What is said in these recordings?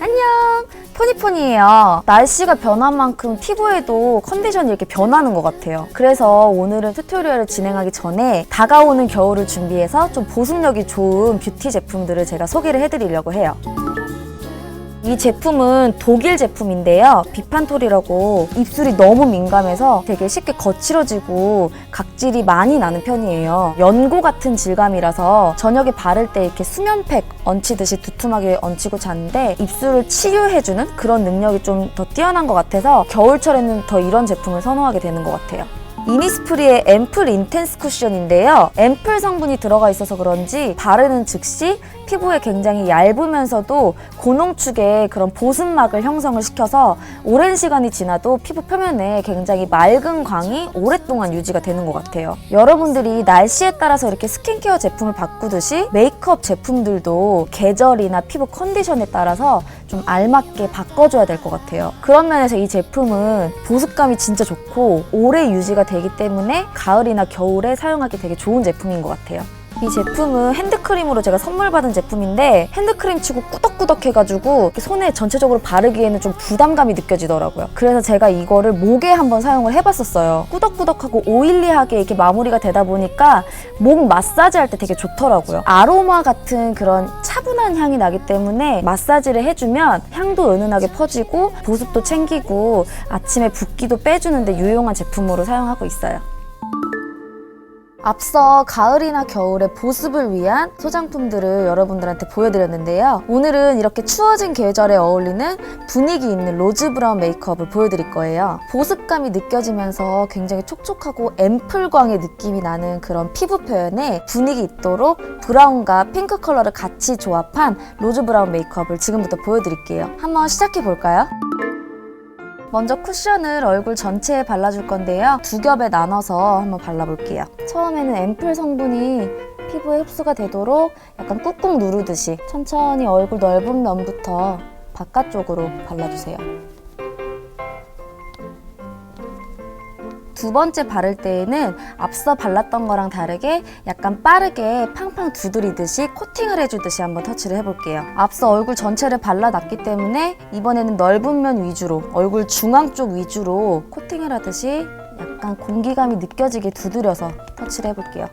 안녕! 포니포니예요. 날씨가 변한 만큼 피부에도 컨디션이 이렇게 변하는 것 같아요. 그래서 오늘은 튜토리얼을 진행하기 전에 다가오는 겨울을 준비해서 좀 보습력이 좋은 뷰티 제품들을 제가 소개를 해드리려고 해요. 이 제품은 독일 제품인데요. 비판톨이라고 입술이 너무 민감해서 되게 쉽게 거칠어지고 각질이 많이 나는 편이에요. 연고 같은 질감이라서 저녁에 바를 때 이렇게 수면팩 얹히듯이 두툼하게 얹히고 자는데 입술을 치유해주는 그런 능력이 좀 더 뛰어난 것 같아서 겨울철에는 더 이런 제품을 선호하게 되는 것 같아요. 이니스프리의 앰플 인텐스 쿠션인데요. 앰플 성분이 들어가 있어서 그런지 바르는 즉시 피부에 굉장히 얇으면서도 고농축의 그런 보습막을 형성을 시켜서 오랜 시간이 지나도 피부 표면에 굉장히 맑은 광이 오랫동안 유지가 되는 것 같아요. 여러분들이 날씨에 따라서 이렇게 스킨케어 제품을 바꾸듯이 메이크업 제품들도 계절이나 피부 컨디션에 따라서 좀 알맞게 바꿔줘야 될 것 같아요. 그런 면에서 이 제품은 보습감이 진짜 좋고 오래 유지가 되기 때문에 가을이나 겨울에 사용하기 되게 좋은 제품인 것 같아요. 이 제품은 핸드크림으로 제가 선물 받은 제품인데 핸드크림 치고 꾸덕꾸덕해가지고 손에 전체적으로 바르기에는 좀 부담감이 느껴지더라고요. 그래서 제가 이거를 목에 한번 사용을 해봤었어요. 꾸덕꾸덕하고 오일리하게 이렇게 마무리가 되다 보니까 목 마사지 할 때 되게 좋더라고요. 아로마 같은 그런 차분한 향이 나기 때문에 마사지를 해주면 향도 은은하게 퍼지고 보습도 챙기고 아침에 붓기도 빼주는데 유용한 제품으로 사용하고 있어요. 앞서 가을이나 겨울에 보습을 위한 소장품들을 여러분들한테 보여드렸는데요. 오늘은 이렇게 추워진 계절에 어울리는 분위기 있는 로즈 브라운 메이크업을 보여드릴 거예요. 보습감이 느껴지면서 굉장히 촉촉하고 앰플광의 느낌이 나는 그런 피부 표현에 분위기 있도록 브라운과 핑크 컬러를 같이 조합한 로즈 브라운 메이크업을 지금부터 보여드릴게요. 한번 시작해 볼까요? 먼저 쿠션을 얼굴 전체에 발라줄 건데요. 두 겹에 나눠서 한번 발라볼게요. 처음에는 앰플 성분이 피부에 흡수가 되도록 약간 꾹꾹 누르듯이 천천히 얼굴 넓은 면부터 바깥쪽으로 발라주세요. 두 번째 바를 때에는 앞서 발랐던 거랑 다르게 약간 빠르게 팡팡 두드리듯이 코팅을 해주듯이 한번 터치를 해볼게요. 앞서 얼굴 전체를 발라놨기 때문에 이번에는 넓은 면 위주로 얼굴 중앙 쪽 위주로 코팅을 하듯이 약간 공기감이 느껴지게 두드려서 터치를 해볼게요.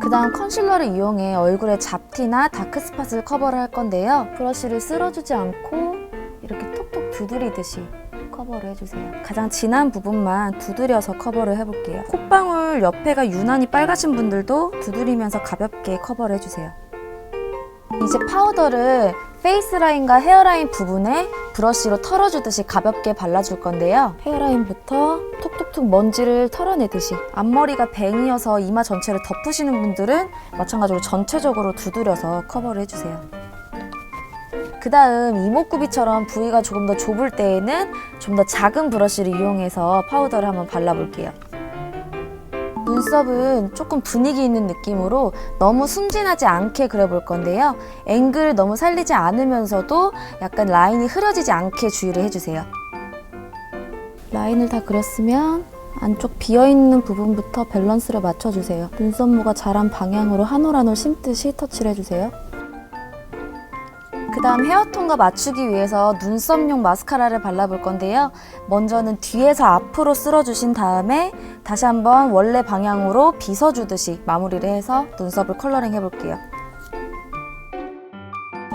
그 다음 컨실러를 이용해 얼굴의 잡티나 다크스팟을 커버를 할 건데요. 브러쉬를 쓸어주지 않고 이렇게 톡톡 두드리듯이 커버를 해주세요. 가장 진한 부분만 두드려서 커버를 해볼게요. 콧방울 옆에가 유난히 빨가신 분들도 두드리면서 가볍게 커버를 해주세요. 이제 파우더를 페이스라인과 헤어라인 부분에 브러쉬로 털어주듯이 가볍게 발라줄 건데요. 헤어라인부터 톡톡톡 먼지를 털어내듯이 앞머리가 뱅이어서 이마 전체를 덮으시는 분들은 마찬가지로 전체적으로 두드려서 커버를 해주세요. 그 다음 이목구비처럼 부위가 조금 더 좁을 때에는 좀 더 작은 브러쉬를 이용해서 파우더를 한번 발라볼게요. 눈썹은 조금 분위기 있는 느낌으로 너무 순진하지 않게 그려볼 건데요. 앵글을 너무 살리지 않으면서도 약간 라인이 흐려지지 않게 주의를 해주세요. 라인을 다 그렸으면 안쪽 비어있는 부분부터 밸런스를 맞춰주세요. 눈썹모가 자란 방향으로 한 올 한 올 심듯이 터치를 해주세요. 그 다음 헤어톤과 맞추기 위해서 눈썹용 마스카라를 발라볼 건데요. 먼저는 뒤에서 앞으로 쓸어주신 다음에 다시 한번 원래 방향으로 빗어주듯이 마무리를 해서 눈썹을 컬러링 해볼게요.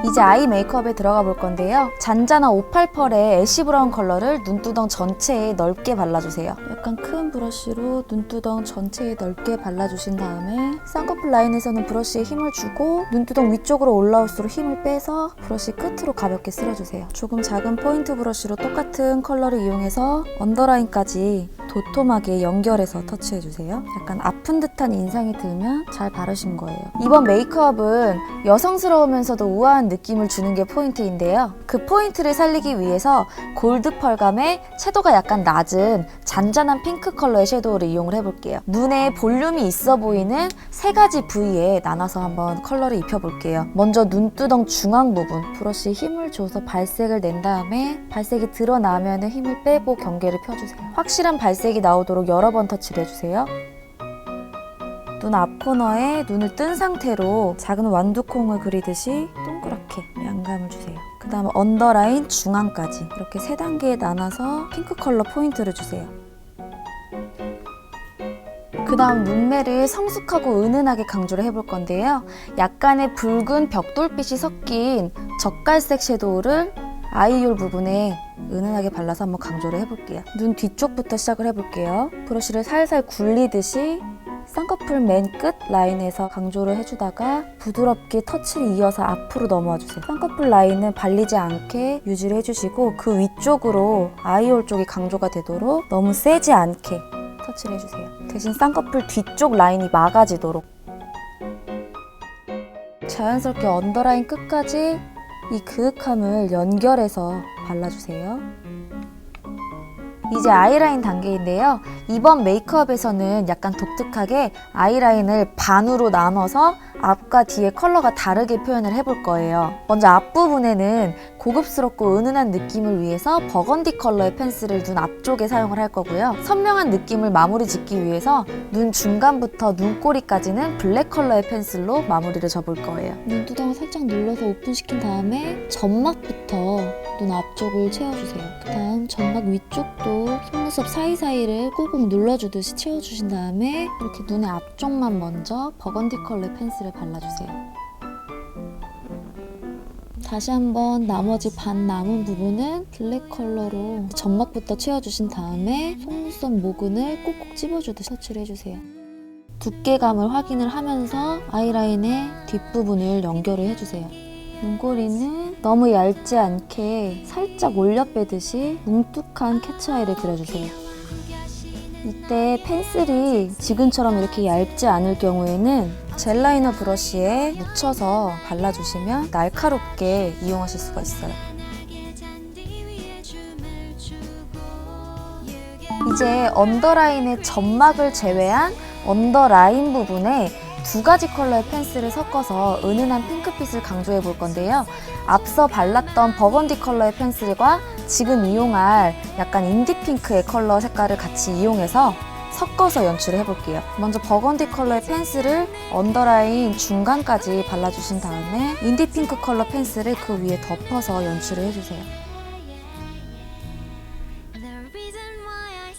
이제 아이 메이크업에 들어가 볼 건데요. 잔잔한 588의 애쉬 브라운 컬러를 눈두덩 전체에 넓게 발라주세요. 약간 큰 브러쉬로 눈두덩 전체에 넓게 발라주신 다음에 쌍꺼풀 라인에서는 브러쉬에 힘을 주고 눈두덩 위쪽으로 올라올수록 힘을 빼서 브러쉬 끝으로 가볍게 쓸어주세요. 조금 작은 포인트 브러쉬로 똑같은 컬러를 이용해서 언더라인까지 도톰하게 연결해서 터치해주세요. 약간 아픈 듯한 인상이 들면 잘 바르신 거예요. 이번 메이크업은 여성스러우면서도 우아한 느낌을 주는 게 포인트인데요. 그 포인트를 살리기 위해서 골드 펄감에 채도가 약간 낮은 잔잔한 핑크 컬러의 섀도우를 이용을 해볼게요. 눈에 볼륨이 있어 보이는 세 가지 부위에 나눠서 한번 컬러를 입혀볼게요. 먼저 눈두덩 중앙 부분 브러쉬에 힘을 줘서 발색을 낸 다음에 발색이 드러나면 힘을 빼고 경계를 펴주세요. 확실한 발색이 나오도록 여러 번 터치를 해주세요. 눈 앞 코너에 눈을 뜬 상태로 작은 완두콩을 그리듯이 동그랗게 양감을 주세요. 그 다음 언더라인 중앙까지 이렇게 3단계에 나눠서 핑크 컬러 포인트를 주세요. 그 다음 눈매를 성숙하고 은은하게 강조를 해볼 건데요. 약간의 붉은 벽돌빛이 섞인 젓갈색 섀도우를 아이홀 부분에 은은하게 발라서 한번 강조를 해볼게요. 눈 뒤쪽부터 시작을 해볼게요. 브러쉬를 살살 굴리듯이 쌍꺼풀 맨 끝 라인에서 강조를 해주다가 부드럽게 터치를 이어서 앞으로 넘어와 주세요. 쌍꺼풀 라인은 발리지 않게 유지를 해주시고 그 위쪽으로 아이홀 쪽이 강조가 되도록 너무 세지 않게 터치를 해주세요. 대신 쌍꺼풀 뒤쪽 라인이 막아지도록 자연스럽게 언더라인 끝까지 이 그윽함을 연결해서 발라주세요. 이제 아이라인 단계인데요. 이번 메이크업에서는 약간 독특하게 아이라인을 반으로 나눠서 앞과 뒤의 컬러가 다르게 표현을 해볼 거예요. 먼저 앞부분에는 고급스럽고 은은한 느낌을 위해서 버건디 컬러의 펜슬을 눈 앞쪽에 사용을 할 거고요. 선명한 느낌을 마무리 짓기 위해서 눈 중간부터 눈꼬리까지는 블랙 컬러의 펜슬로 마무리를 접을 거예요. 눈두덩을 살짝 눌러서 오픈시킨 다음에 점막부터 눈 앞쪽을 채워주세요. 그 다음 점막 위쪽도 속눈썹 사이사이를 꾹꾹 눌러주듯이 채워주신 다음에 이렇게 눈의 앞쪽만 먼저 버건디 컬러의 펜슬을 발라주세요. 다시 한번 나머지 반 남은 부분은 블랙 컬러로 점막부터 채워주신 다음에 속눈썹 모근을 꾹꾹 찝어주듯이 터치를 해주세요. 두께감을 확인을 하면서 아이라인의 뒷부분을 연결을 해주세요. 눈꼬리는 너무 얇지 않게 살짝 올려 빼듯이 뭉툭한 캐치아이를 그려주세요. 이때 펜슬이 지금처럼 이렇게 얇지 않을 경우에는 젤 라이너 브러쉬에 묻혀서 발라주시면 날카롭게 이용하실 수가 있어요. 이제 언더라인의 점막을 제외한 언더라인 부분에 2가지 컬러의 펜슬을 섞어서 은은한 핑크빛을 강조해 볼 건데요. 앞서 발랐던 버건디 컬러의 펜슬과 지금 이용할 약간 인디핑크의 컬러 색깔을 같이 이용해서 섞어서 연출을 해볼게요. 먼저 버건디 컬러의 펜슬을 언더라인 중간까지 발라주신 다음에 인디핑크 컬러 펜슬을 그 위에 덮어서 연출을 해주세요.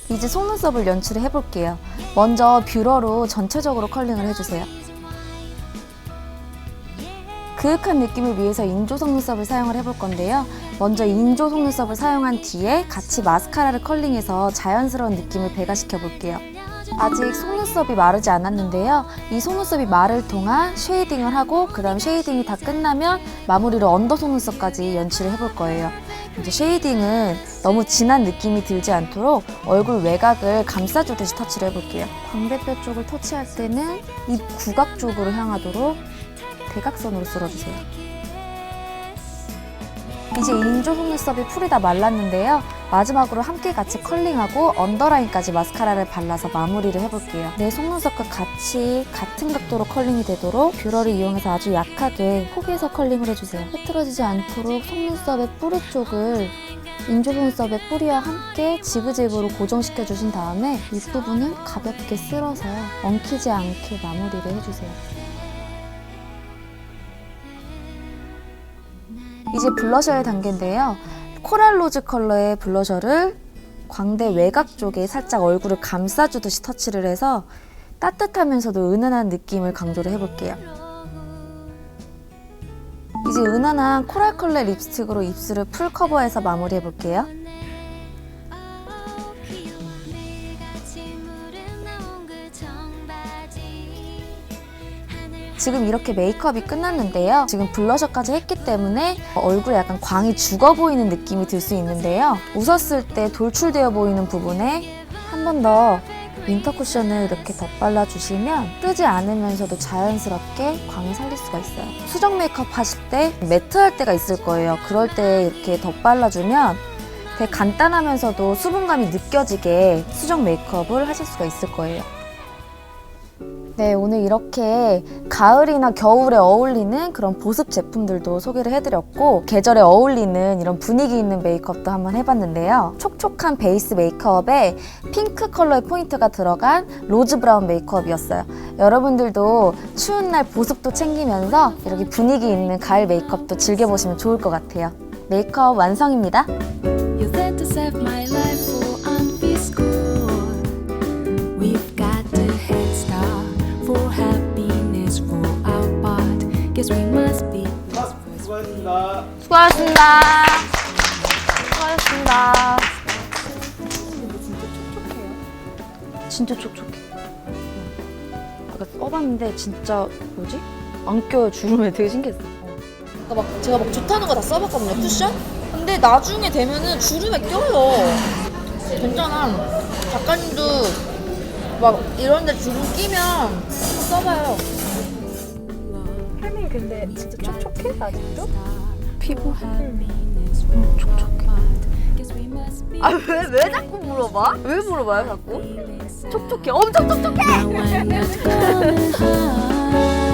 이제 속눈썹을 연출을 해볼게요. 먼저 뷰러로 전체적으로 컬링을 해주세요. 그윽한 느낌을 위해서 인조 속눈썹을 사용을 해볼 건데요. 먼저 인조 속눈썹을 사용한 뒤에 같이 마스카라를 컬링해서 자연스러운 느낌을 배가시켜 볼게요. 아직 속눈썹이 마르지 않았는데요. 이 속눈썹이 마를 동안 쉐이딩을 하고 그 다음 쉐이딩이 다 끝나면 마무리로 언더 속눈썹까지 연출을 해볼 거예요. 이제 쉐이딩은 너무 진한 느낌이 들지 않도록 얼굴 외곽을 감싸주듯이 터치를 해볼게요. 광대뼈 쪽을 터치할 때는 입 구각 쪽으로 향하도록 대각선으로 쓸어주세요. 이제 인조 속눈썹이 풀이 다 말랐는데요. 마지막으로 함께 같이 컬링하고 언더라인까지 마스카라를 발라서 마무리를 해볼게요. 내 속눈썹과 같이 같은 각도로 컬링이 되도록 뷰러를 이용해서 아주 약하게 폭에서 컬링을 해주세요. 흐트러지지 않도록 속눈썹의 뿌리 쪽을 인조 속눈썹의 뿌리와 함께 지그재그로 고정시켜 주신 다음에 윗부분은 가볍게 쓸어서 엉키지 않게 마무리를 해주세요. 이제 블러셔의 단계인데요. 코랄 로즈 컬러의 블러셔를 광대 외곽 쪽에 살짝 얼굴을 감싸주듯이 터치를 해서 따뜻하면서도 은은한 느낌을 강조를 해볼게요. 이제 은은한 코랄 컬러 립스틱으로 입술을 풀 커버해서 마무리해볼게요. 지금 이렇게 메이크업이 끝났는데요. 지금 블러셔까지 했기 때문에 얼굴에 약간 광이 죽어 보이는 느낌이 들 수 있는데요. 웃었을 때 돌출되어 보이는 부분에 한 번 더 윈터 쿠션을 이렇게 덧발라주시면 뜨지 않으면서도 자연스럽게 광을 살릴 수가 있어요. 수정 메이크업 하실 때 매트할 때가 있을 거예요. 그럴 때 이렇게 덧발라주면 되게 간단하면서도 수분감이 느껴지게 수정 메이크업을 하실 수가 있을 거예요. 네, 오늘 이렇게 가을이나 겨울에 어울리는 그런 보습 제품들도 소개를 해드렸고 계절에 어울리는 이런 분위기 있는 메이크업도 한번 해봤는데요. 촉촉한 베이스 메이크업에 핑크 컬러의 포인트가 들어간 로즈 브라운 메이크업이었어요. 여러분들도 추운 날 보습도 챙기면서 이렇게 분위기 있는 가을 메이크업도 즐겨보시면 좋을 것 같아요. 메이크업 완성입니다. You're there to save my life for unfit school. We've got a head start for happiness for our part. Guess we must be. 수고하셨습니다. 수고하셨습니다. 수고하셨습니다. 진짜 촉촉해. 아까 써봤는데 진짜 뭐지? 안 껴요. 주름에 되게 신기했어. 제가 막 좋다는 거 다 써봤거든요. 쿠션? 근데 나중에 되면은 주름에 껴요. 괜찮아. 작가님도 막 이런데 주름 끼면 한번 써봐요. 할머니 근데 진짜 촉촉해 아직도? 피부? 촉촉해. 아 왜 자꾸 물어봐? 왜 물어봐요 자꾸? 촉촉해. 엄청 촉촉해! Now I'm not coming home.